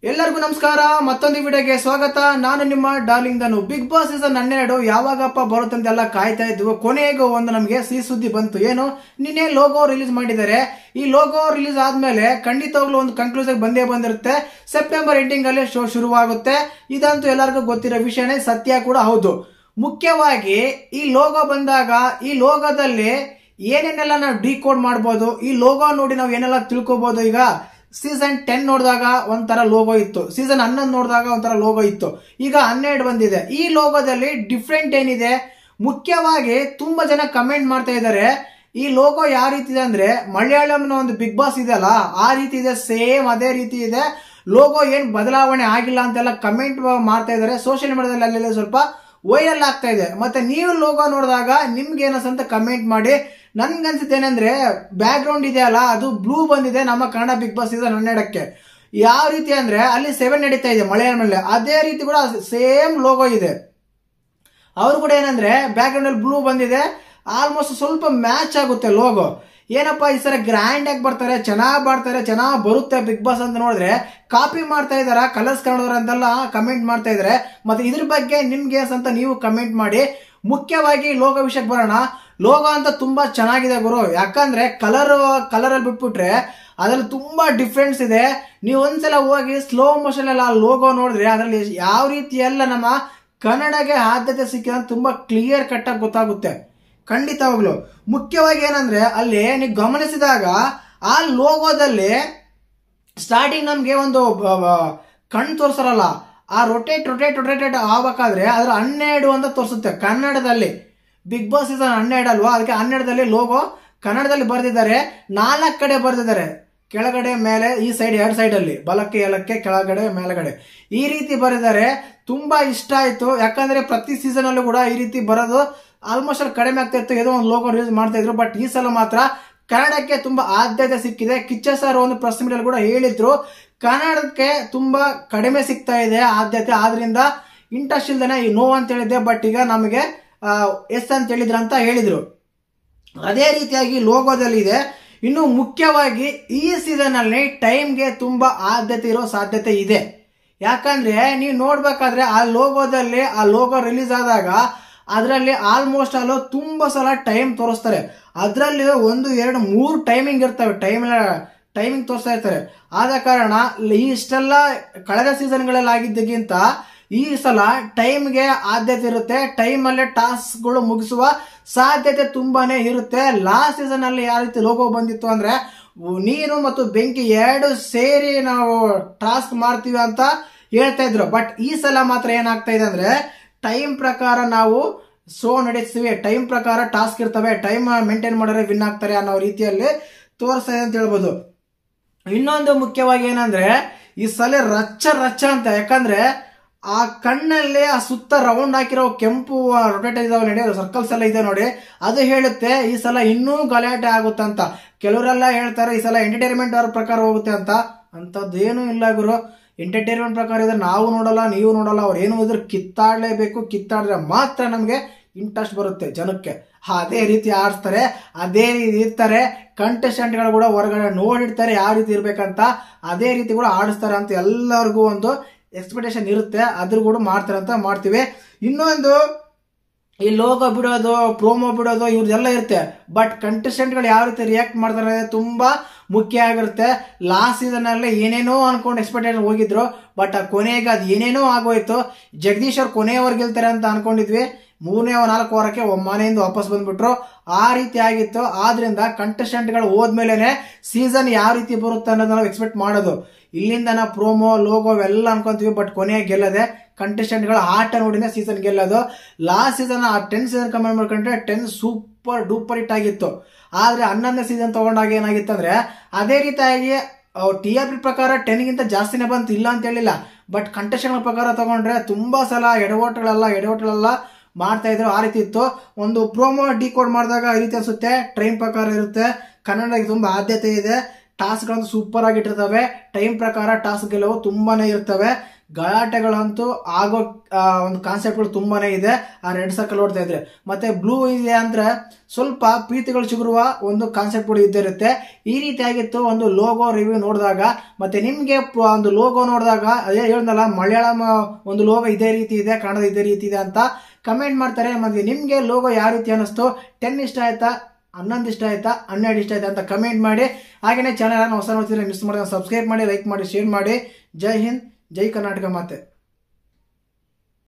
ಎಲ್ಲರಿಗೂ ನಮಸ್ಕಾರ. ಮತ್ತೊಂದು ವಿಡಿಯೋಗೆ ಸ್ವಾಗತ. ನಾನು ನಿಮ್ಮ ಡಾರ್ಲಿಂಗ್ ಧನು. ಬಿಗ್ ಬಾಸ್ ಸೀಸನ್ 12 ಯಾವಾಗಪ್ಪ ಬರುತ್ತಂತೆಲ್ಲ ಕಾಯ್ತಾ ಇದ್ವು. ಕೊನೆಗೂ ಒಂದು ನಮಗೆ ಸಿಹಿ ಸುದ್ದಿ ಬಂತು. ಏನು, ನಿನ್ನೆ ಲೋಗೋ ರಿಲೀಸ್ ಮಾಡಿದ್ದಾರೆ. ಈ ಲೋಗೋ ರಿಲೀಸ್ ಆದ್ಮೇಲೆ ಖಂಡಿತವಾಗ್ಲೂ ಒಂದು ಕನ್ಕ್ಲೂಷನ್ ಬಂದೇ ಬಂದಿರುತ್ತೆ. ಸೆಪ್ಟೆಂಬರ್ ಎಂಡಿಂಗ್ ಅಲ್ಲಿ ಶೋ ಶುರುವಾಗುತ್ತೆ. ಇದಂತೂ ಎಲ್ಲರಿಗೂ ಗೊತ್ತಿರೋ ವಿಷಯನೇ, ಸತ್ಯ ಕೂಡ ಹೌದು. ಮುಖ್ಯವಾಗಿ ಈ ಲೋಗೋ ಬಂದಾಗ ಈ ಲೋಗೋದಲ್ಲಿ ಏನೇನೆಲ್ಲ ನಾವು ಡಿಕೋಡ್ ಮಾಡಬಹುದು, ಈ ಲೋಗೋ ನೋಡಿ ನಾವು ಏನೆಲ್ಲ ತಿಳ್ಕೊಬಹುದು. ಈಗ ಸೀಸನ್ 10 ನೋಡಿದಾಗ ಒಂಥರ ಲೋಗೋ ಇತ್ತು, ಸೀಸನ್ 11 ನೋಡಿದಾಗ ಒಂಥರ ಲೋಗೋ ಇತ್ತು, ಈಗ 12 ಬಂದಿದೆ. ಈ ಲೋಗೋದಲ್ಲಿ ಡಿಫ್ರೆಂಟ್ ಏನಿದೆ, ಮುಖ್ಯವಾಗಿ ತುಂಬಾ ಜನ ಕಮೆಂಟ್ ಮಾಡ್ತಾ ಇದ್ದಾರೆ. ಈ ಲೋಗೋ ಯಾವ ರೀತಿ ಇದೆ ಅಂದ್ರೆ, ಮಲಯಾಳಂನ ಒಂದು ಬಿಗ್ ಬಾಸ್ ಇದೆಯಲ್ಲ ಆ ರೀತಿ ಇದೆ, ಸೇಮ್ ಅದೇ ರೀತಿ ಇದೆ. ಲೋಗೋ ಏನ್ ಬದಲಾವಣೆ ಆಗಿಲ್ಲ ಅಂತೆಲ್ಲ ಕಮೆಂಟ್ ಮಾಡ್ತಾ ಇದ್ದಾರೆ. ಸೋಷಿಯಲ್ ಮೀಡಿಯಾದಲ್ಲಿ ಅಲ್ಲೆಲ್ಲ ಸ್ವಲ್ಪ ವೈರಲ್ ಆಗ್ತಾ ಇದೆ. ಮತ್ತೆ ನೀವು ಲೋಗೋ ನೋಡಿದಾಗ ನಿಮ್ಗೆ ಏನಂತ ಕಮೆಂಟ್ ಮಾಡಿ. ನನ್ಗನ್ಸುತ್ತೇನೆಂದ್ರೆ, ಬ್ಯಾಕ್ ಗ್ರೌಂಡ್ ಇದೆಯಲ್ಲ ಅದು ಬ್ಲೂ ಬಂದಿದೆ ನಮ್ಮ ಕನ್ನಡ ಬಿಗ್ ಬಾಸ್ ಸೀಸನ್ 12ಕ್ಕೆ. ಯಾವ ರೀತಿ ಅಂದ್ರೆ ಅಲ್ಲಿ 7 ನಡೀತಾ ಇದೆ ಮಲಯಾಳಂನಲ್ಲಿ, ಅದೇ ರೀತಿ ಕೂಡ ಸೇಮ್ ಲೋಗೋ ಇದೆ. ಅವ್ರು ಕೂಡ ಏನಂದ್ರೆ ಬ್ಯಾಕ್ ಗ್ರೌಂಡ್ ಅಲ್ಲಿ ಬ್ಲೂ ಬಂದಿದೆ, ಆಲ್ಮೋಸ್ಟ್ ಸ್ವಲ್ಪ ಮ್ಯಾಚ್ ಆಗುತ್ತೆ ಲೋಗೋ. ಏನಪ್ಪಾ ಈ ಸಲ ಗ್ರ್ಯಾಂಡ್ ಆಗಿ ಬರ್ತಾರೆ, ಚೆನ್ನಾಗಿ ಮಾಡ್ತಾರೆ, ಚೆನ್ನಾಗಿ ಬರುತ್ತೆ ಬಿಗ್ ಬಾಸ್ ಅಂತ ನೋಡಿದ್ರೆ ಕಾಪಿ ಮಾಡ್ತಾ ಇದಾರ ಕಲರ್ಸ್ ಕನ್ನಡದವ್ರು ಅಂತೆಲ್ಲ ಕಮೆಂಟ್ ಮಾಡ್ತಾ ಇದಾರೆ. ಮತ್ತೆ ಇದ್ರ ಬಗ್ಗೆ ನಿಮ್ಗೆ ಅಂತ ನೀವು ಕಮೆಂಟ್ ಮಾಡಿ. ಮುಖ್ಯವಾಗಿ ಲೋಗೋ ವಿಷಯಕ್ಕೆ ಬರೋಣ. ಲೋಗೋ ಅಂತ ತುಂಬಾ ಚೆನ್ನಾಗಿದೆ ಗುರು. ಯಾಕಂದ್ರೆ ಕಲರ್ ಅಲ್ಲಿ ಬಿಟ್ಬಿಟ್ರೆ ಅದ್ರಲ್ಲಿ ತುಂಬಾ ಡಿಫ್ರೆನ್ಸ್ ಇದೆ. ನೀವು ಒಂದ್ಸಲ ಹೋಗಿ ಸ್ಲೋ ಮೋಷನ್ ಎಲ್ಲ ಲೋಗೋ ನೋಡಿದ್ರೆ ಅದರಲ್ಲಿ ಯಾವ ರೀತಿ ಎಲ್ಲ ನಮ್ಮ ಕನ್ನಡಗೆ ಆದ್ಯತೆ ಸಿಕ್ಕಿದ ತುಂಬಾ ಕ್ಲಿಯರ್ ಕಟ್ ಆಗಿ ಗೊತ್ತಾಗುತ್ತೆ ಖಂಡಿತವಾಗ್ಲು. ಮುಖ್ಯವಾಗಿ ಏನಂದ್ರೆ ಅಲ್ಲಿ ನೀವು ಗಮನಿಸಿದಾಗ ಆ ಲೋಗೋದಲ್ಲಿ ಸ್ಟಾರ್ಟಿಂಗ್ ನಮ್ಗೆ ಒಂದು ಕಣ್ಣು ತೋರ್ಸರಲ್ಲ, ಆ ರೊಟೇಟ್ ಆಗ್ಬೇಕಾದ್ರೆ ಅದ್ರ 12 ಅಂತ ತೋರಿಸುತ್ತೆ ಕನ್ನಡದಲ್ಲಿ. ಬಿಗ್ ಬಾಸ್ ಸೀಸನ್ 12 ಅಲ್ವಾ, ಅದಕ್ಕೆ 12ದಲ್ಲಿ ಲೋಗೋ ಕನ್ನಡದಲ್ಲಿ ಬರೆದಿದ್ದಾರೆ. 4 ಕಡೆ ಬರೆದಿದ್ದಾರೆ, ಕೆಳಗಡೆ ಮೇಲೆ, ಈ ಸೈಡ್ 2 ಸೈಡ್ ಅಲ್ಲಿ, ಬಲಕ್ಕೆ ಎಲಕ್ಕೆ, ಕೆಳಗಡೆ ಮೇಲಗಡೆ ಈ ರೀತಿ ಬರೆದಿದ್ದಾರೆ. ತುಂಬಾ ಇಷ್ಟ ಆಯ್ತು. ಯಾಕಂದ್ರೆ ಪ್ರತಿ ಸೀಸನ್ ಅಲ್ಲೂ ಕೂಡ ಈ ರೀತಿ ಬರೋದು ಆಲ್ಮೋಸ್ಟ್ ಅಲ್ಲಿ ಕಡಿಮೆ ಆಗ್ತಾ ಇತ್ತು, ಏನೋ ಒಂದು ಲೋಗೋ ರಿಲೀಸ್ ಮಾಡ್ತಾ ಇದ್ರು. ಬಟ್ ಈ ಸಲ ಮಾತ್ರ ಕನ್ನಡಕ್ಕೆ ತುಂಬಾ ಆದ್ಯತೆ ಸಿಕ್ಕಿದೆ. ಕಿಚ್ಚ ಸರ್ ಒಂದು ಪ್ರೆಸ್ ಮೀಟ್ ಅಲ್ಲಿ ಕೂಡ ಹೇಳಿದ್ರು, ಕನ್ನಡಕ್ಕೆ ತುಂಬಾ ಕಡಿಮೆ ಸಿಗ್ತಾ ಇದೆ ಆದ್ಯತೆ, ಆದ್ರಿಂದ ಇಂಟ್ರೆಸ್ಟ್ ಇಲ್ದೇನೆ ಈ ನೋ ಅಂತ ಹೇಳಿದ್ದೆ, ಬಟ್ ಈಗ ನಮಗೆ ಎಸ್ ಅಂತ ಹೇಳಿದ್ರು ಅಂತ ಹೇಳಿದ್ರು. ಅದೇ ರೀತಿಯಾಗಿ ಲೋಗೋದಲ್ಲಿ ಇದೆ. ಇನ್ನು ಮುಖ್ಯವಾಗಿ ಈ ಸೀಸನ್ ಅಲ್ಲಿ ಟೈಮ್ಗೆ ತುಂಬಾ ಆದ್ಯತೆ ಇರೋ ಸಾಧ್ಯತೆ ಇದೆ. ಯಾಕಂದ್ರೆ ನೀವು ನೋಡ್ಬೇಕಾದ್ರೆ ಆ ಲೋಗೋದಲ್ಲಿ, ಆ ಲೋಗೋ ರಿಲೀಸ್ ಆದಾಗ ಅದರಲ್ಲಿ ಆಲ್ಮೋಸ್ಟ್ ಅಲ್ಲೂ ತುಂಬಾ ಸಲ ಟೈಮ್ ತೋರಿಸ್ತಾರೆ. ಅದರಲ್ಲಿ 1, 2, 3 ಟೈಮಿಂಗ್ ಇರ್ತವೆ, ಟೈಮಿಂಗ್ ತೋರಿಸ್ತಾ ಇರ್ತಾರೆ. ಆದ ಕಾರಣ ಇಷ್ಟೆಲ್ಲ ಕಳೆದ ಸೀಸನ್ಗಳಲ್ಲಿ ಆಗಿದ್ದಕ್ಕಿಂತ ಈ ಸಲ ಟೈಮ್ಗೆ ಆದ್ಯತೆ ಇರುತ್ತೆ. ಟೈಮ್ ಅಲ್ಲೇ ಟಾಸ್ಕ್ಗಳು ಮುಗಿಸುವ ಸಾಧ್ಯತೆ ತುಂಬಾನೇ ಇರುತ್ತೆ. ಲಾಸ್ಟ್ ಸೀಸನ್ ಅಲ್ಲಿ ಯಾವ ರೀತಿ ಲೋಗೋ ಬಂದಿತ್ತು ಅಂದ್ರೆ, ನೀರು ಮತ್ತು ಬೆಂಕಿ 2 ಸೇರಿ ನಾವು ಟಾಸ್ಕ್ ಮಾಡ್ತೀವಿ ಅಂತ ಹೇಳ್ತಾ ಇದ್ರು. ಬಟ್ ಈ ಸಲ ಮಾತ್ರ ಏನಾಗ್ತಾ ಇದೆ ಅಂದ್ರೆ, ಟೈಮ್ ಪ್ರಕಾರ ನಾವು ಶೋ ನಡೆಸ್ತೀವಿ, ಟೈಮ್ ಪ್ರಕಾರ ಟಾಸ್ಕ್ ಇರ್ತವೆ, ಟೈಮ್ ಮೇಂಟೈನ್ ಮಾಡಿದ್ರೆ ವಿನ್ ಆಗ್ತಾರೆ ಅನ್ನೋ ರೀತಿಯಲ್ಲಿ ತೋರಿಸ್ತಾ ಇದೆ ಅಂತ ಹೇಳ್ಬೋದು. ಇನ್ನೊಂದು ಮುಖ್ಯವಾಗಿ ಏನಂದ್ರೆ, ಈ ಸಲ ರಚ್ಚ ಅಂತ. ಯಾಕಂದ್ರೆ ಆ ಕಣ್ಣಲ್ಲಿ ಆ ಸುತ್ತ ರೌಂಡ್ ಹಾಕಿರೋ ಕೆಂಪು ರೊಟೇಟ್ ಇದಾವೆ ನೋಡಿ, ಸರ್ಕಲ್ಸ್ ಎಲ್ಲ ಇದೆ ನೋಡಿ, ಅದು ಹೇಳುತ್ತೆ ಈ ಸಲ ಇನ್ನೂ ಗಲಾಟೆ ಆಗುತ್ತೆ ಅಂತ. ಕೆಲವರೆಲ್ಲ ಹೇಳ್ತಾರೆ ಈ ಸಲ ಎಂಟರ್ಟೈನ್ಮೆಂಟ್ ಅವ್ರ ಪ್ರಕಾರ ಹೋಗುತ್ತೆ ಅಂತ. ಅಂತದ್ದೇನು ಇಲ್ಲ ಗುರು. ಎಂಟರ್ಟೈನ್ಮೆಂಟ್ ಪ್ರಕಾರ ಇದ್ರೆ ನಾವು ನೋಡಲ್ಲ, ನೀವು ನೋಡಲ್ಲ, ಅವ್ರು ಏನು ಇದ್ರೆ ಕಿತ್ತಾಡ್ಲೇಬೇಕು. ಕಿತ್ತಾಡಿದ್ರೆ ಮಾತ್ರ ನಮ್ಗೆ ಇಂಟ್ರೆಸ್ಟ್ ಬರುತ್ತೆ ಜನಕ್ಕೆ. ಅದೇ ರೀತಿ ಆಡಿಸ್ತಾರೆ, ಅದೇ ರೀತಿ ಇರ್ತಾರೆ. ಕಂಟೆಸ್ಟೆಂಟ್ಗಳು ಕೂಡ ಹೊರಗಡೆ ನೋಡಿರ್ತಾರೆ ಯಾವ ರೀತಿ ಇರ್ಬೇಕಂತ, ಅದೇ ರೀತಿ ಕೂಡ ಆಡಿಸ್ತಾರೆ ಅಂತ ಎಲ್ಲರಿಗೂ ಒಂದು ಎಕ್ಸ್ಪೆಕ್ಟೇಷನ್ ಇರುತ್ತೆ. ಅದ್ರ ಕೂಡ ಮಾಡ್ತಾರೆ ಅಂತ ಮಾಡ್ತೀವಿ. ಇನ್ನೊಂದು, ಈ ಲೋಗೋ ಬಿಡೋದು, ಪ್ರೋಮೋ ಬಿಡೋದು ಇವ್ರದೆಲ್ಲ ಇರುತ್ತೆ. ಬಟ್ ಕಂಟೆಸ್ಟೆಂಟ್ಗಳು ಯಾವ ರೀತಿ ರಿಯಾಕ್ಟ್ ಮಾಡ್ತಾರೆ ತುಂಬಾ ಮುಖ್ಯ ಆಗಿರುತ್ತೆ. ಲಾಸ್ಟ್ ಸೀಸನ್ ಅಲ್ಲಿ ಏನೇನೋ ಅನ್ಕೊಂಡು ಎಕ್ಸ್ಪೆಕ್ಟೇಷನ್ ಹೋಗಿದ್ರು, ಬಟ್ ಕೊನೆಗೆ ಅದು ಏನೇನೋ ಆಗೋಯ್ತು. ಜಗದೀಶ್ ಅವ್ರು ಕೊನೆಯವರೆಗೆ ಗೆಲ್ತಾರೆ ಅಂತ ಅನ್ಕೊಂಡಿದ್ವಿ, 3-4 ವಾರಕ್ಕೆ ಮನೆಯಿಂದ ವಾಪಸ್ ಬಂದ್ಬಿಟ್ರು. ಆ ರೀತಿ ಆಗಿತ್ತು. ಆದ್ರಿಂದ ಕಂಟೆಸ್ಟೆಂಟ್ಗಳು ಹೋದ್ಮೇಲೆ ಸೀಸನ್ ಯಾವ ರೀತಿ ಬರುತ್ತೆ ಅನ್ನೋದು ನಾವು ಎಕ್ಸ್ಪೆಕ್ಟ್ ಮಾಡೋದು. ಇಲ್ಲಿಂದ ನಾವು ಪ್ರೋಮೋ, ಲೋಗೋ ಎಲ್ಲ ಅನ್ಕೊಂತೀವಿ, ಬಟ್ ಕೊನೆಗೆ ಗೆಲ್ಲದೆ ಕಂಟೆಸ್ಟೆಂಟ್ಗಳ ಆಟ ನೋಡಿನೇ ಸೀಸನ್ ಗೆಲ್ಲೋದು. ಲಾಸ್ಟ್ ಸೀಸನ್ 10 ಸೀಸನ್ ಕಂಪೇರ್ ಮಾಡ್ಕೊಂಡ್ರೆ 10 ಸೂಪರ್ ಡೂಪರ್ ಹಿಟ್ ಆಗಿತ್ತು. ಆದ್ರೆ 11ನೇ ಸೀಸನ್ ತಗೊಂಡಾಗ ಏನಾಗಿತ್ತು ಅಂದ್ರೆ, ಅದೇ ರೀತಿಯಾಗಿ TRP ಪ್ರಕಾರ 10ಗಿಂತ ಜಾಸ್ತಿನೇ ಬಂತು, ಇಲ್ಲ ಅಂತ ಹೇಳಿಲ್ಲ. ಬಟ್ ಕಂಟೆಸ್ಟೆಂಟ್ ಪ್ರಕಾರ ತಗೊಂಡ್ರೆ ತುಂಬಾ ಸಲ ಎಡವಟ್ಗಳೆಲ್ಲ ಮಾಡ್ತಾ ಇದ್ರು. ಆ ರೀತಿ ಇತ್ತು. ಒಂದು ಪ್ರೋಮೋ ಡಿಕೋಡ್ ಮಾಡಿದಾಗ ಈ ರೀತಿ ಅನ್ಸುತ್ತೆ. ಟೈಮ್ ಪ್ರಕಾರ ಇರುತ್ತೆ, ಕನ್ನಡಕ್ಕೆ ತುಂಬಾ ಆದ್ಯತೆ ಇದೆ. ಟಾಸ್ಕ್ ಗಳಂತೂ ಸೂಪರ್ ಆಗಿಟ್ಟಿರ್ತವೆ. ಟೈಮ್ ಪ್ರಕಾರ ಟಾಸ್ಕ್ ಗೆಲ್ಲವು ತುಂಬಾನೇ ಇರ್ತವೆ. ಗಲಾಟೆಗಳಂತೂ ಆಗೋ ಒಂದು ಕಾನ್ಸೆಪ್ಟ್ಗಳು ತುಂಬಾನೇ ಇದೆ ಆ ರೆಡ್ ಸರ್ಕಲ್ ನೋಡ್ತಾ ಇದ್ರೆ. ಮತ್ತೆ ಬ್ಲೂ ಇದೆ ಅಂದ್ರೆ ಸ್ವಲ್ಪ ಪ್ರೀತಿಗಳು ಚಿಗುರುವ ಒಂದು ಕಾನ್ಸೆಪ್ಟ್ಗಳು ಇದ್ದಿರುತ್ತೆ. ಈ ರೀತಿಯಾಗಿತ್ತು ಒಂದು ಲೋಗೋ ರಿವ್ಯೂ ನೋಡಿದಾಗ. ಮತ್ತೆ ನಿಮ್ಗೆ ಒಂದು ಲೋಗೋ ನೋಡಿದಾಗ ಅದೇ ಹೇಳ್ದಲ್ಲ, ಮಲಯಾಳಂ ಒಂದು ಲೋಗೋ ಇದೇ ರೀತಿ ಇದೆ, ಕನ್ನಡದ ಇದೇ ರೀತಿ ಇದೆ ಅಂತ ಕಮೆಂಟ್ ಮಾಡ್ತಾರೆ. ಮತ್ತೆ ನಿಮ್ಗೆ ಲೋಗೋ ಯಾವ ರೀತಿ ಅನಿಸ್ತು, 10 ಇಷ್ಟ ಆಯ್ತಾ, 11 ಇಷ್ಟ ಆಯ್ತಾ, 12 ಇಷ್ಟ ಆಯ್ತಾ ಅಂತ ಕಮೆಂಟ್ ಮಾಡಿ. ಹಾಗೇನೆ ಚಾನಲ್ ಹೊಸ ನೋಡ್ತಿದ್ರೆ ಮಿಸ್ ಮಾಡಿದ್ರೆ ಸಬ್ಸ್ಕ್ರೈಬ್ ಮಾಡಿ, ಲೈಕ್ ಮಾಡಿ, ಶೇರ್ ಮಾಡಿ. ಜೈ ಹಿಂದ್, ಜೈ ಕರ್ನಾಟಕ ಮಾತೆ.